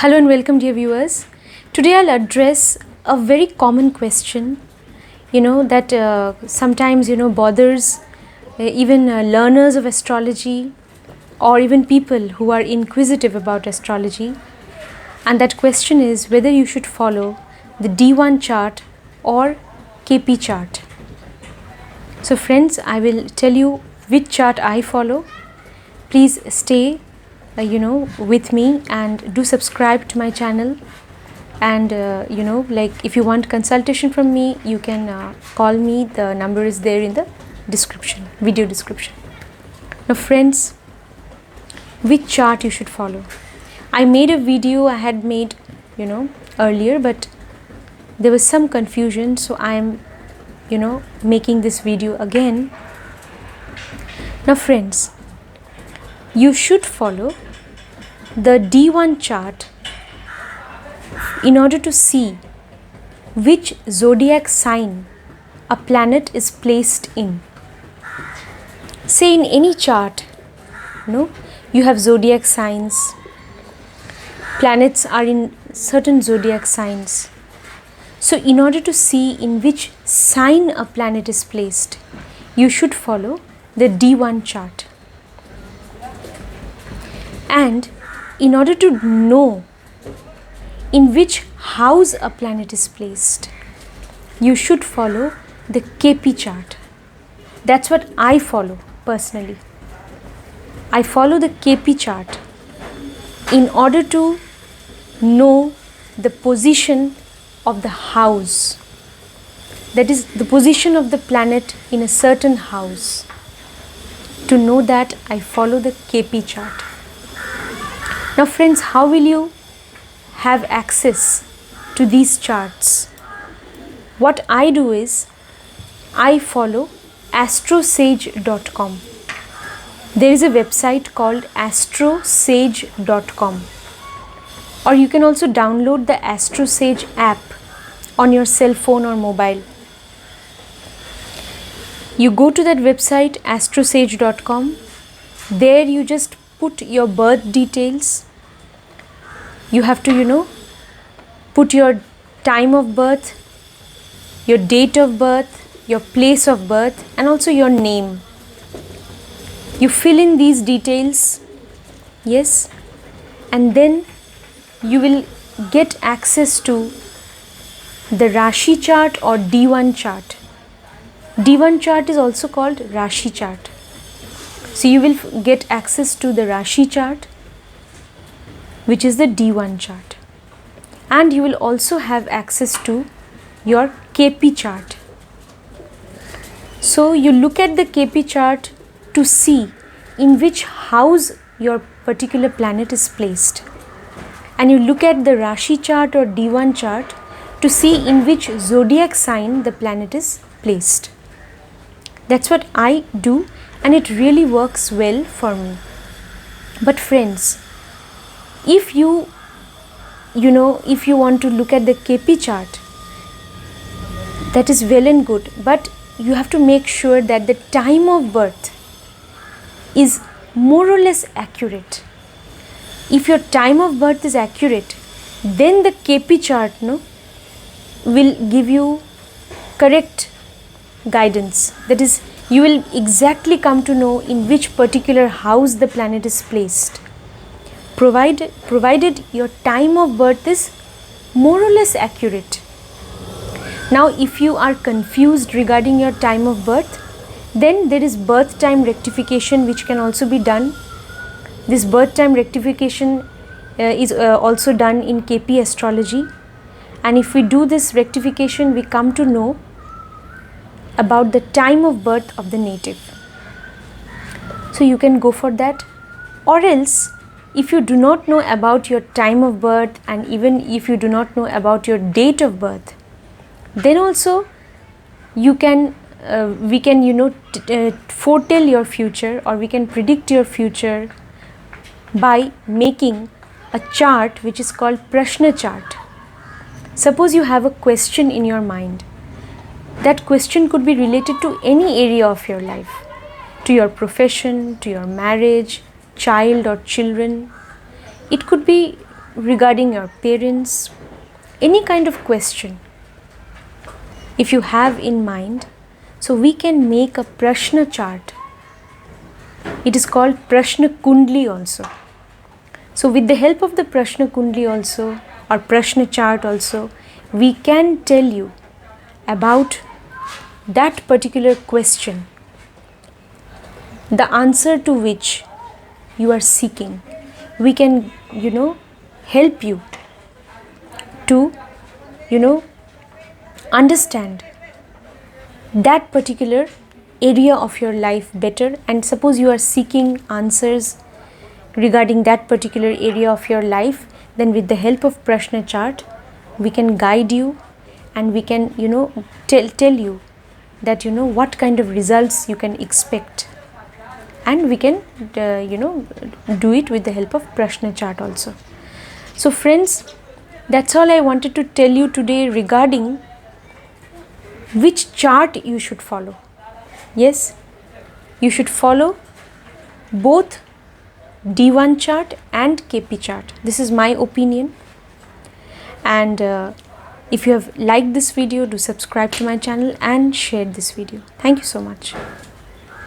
Hello and welcome, dear viewers. Today I'll address a very common question, that sometimes, bothers even learners of astrology or even people who are inquisitive about astrology. And that question is whether you should follow the D1 chart or KP chart. So friends, I will tell you which chart I follow. Please stay with me and do subscribe to my channel. And if you want consultation from me, you can call me. The number is there in the description, video description. Now friends, which chart you should follow? I made a video I had made earlier, but there was some confusion, so I am making this video again. Now friends, you should follow the D1 chart in order to see which zodiac sign a planet is placed in. Say in any chart, you have zodiac signs, planets are in certain zodiac signs. So in order to see in which sign a planet is placed, you should follow the D1 chart. And in order to know in which house a planet is placed, you should follow the KP chart. That's what I follow personally. I follow the KP chart in order to know the position of the house, that is the position of the planet in a certain house. To know that, I follow the KP chart. Now friends, how will you have access to these charts? What I do is, I follow astrosage.com. There is a website called astrosage.com, or you can also download the Astrosage app on your cell phone or mobile. You go to that website astrosage.com. There you just put your birth details. You have to put your time of birth, your date of birth, your place of birth, and also your name. You fill in these details, yes, and then you will get access to the Rashi chart or D1 chart. D1 chart is also called Rashi chart. So you will get access to the Rashi chart, which is the D1 chart. And you will also have access to your KP chart. So you look at the KP chart to see in which house your particular planet is placed. And you look at the Rashi chart or D1 chart to see in which zodiac sign the planet is placed. That's what I do, and it really works well for me. But friends, if you want to look at the KP chart, that is well and good, but you have to make sure that the time of birth is more or less accurate. If your time of birth is accurate, then the KP chart will give you correct guidance. That is, you will exactly come to know in which particular house the planet is placed, provided your time of birth is more or less accurate. Now if you are confused regarding your time of birth, then there is birth time rectification which can also be done. This birth time rectification is also done in KP astrology, and if we do this rectification, we come to know about the time of birth of the native. So you can go for that. Or else, if you do not know about your time of birth, and even if you do not know about your date of birth, then also we can foretell your future, or we can predict your future by making a chart which is called Prashna chart. Suppose you have a question in your mind. That question could be related to any area of your life, to your profession, to your marriage, child or children. It could be regarding your parents, any kind of question if you have in mind, so we can make a Prashna chart. It is called Prashna Kundli also. So with the help of the Prashna Kundli also, or Prashna chart also, we can tell you about that particular question, the answer to which you are seeking. We can, help you to, understand that particular area of your life better. And suppose you are seeking answers regarding that particular area of your life, then with the help of Prashna chart, we can guide you and we can, tell you that, what kind of results you can expect. And we can, do it with the help of Prashna chart also. So friends, that's all I wanted to tell you today regarding which chart you should follow. Yes, you should follow both D1 chart and KP chart. This is my opinion. And if you have liked this video, do subscribe to my channel and share this video. Thank you so much.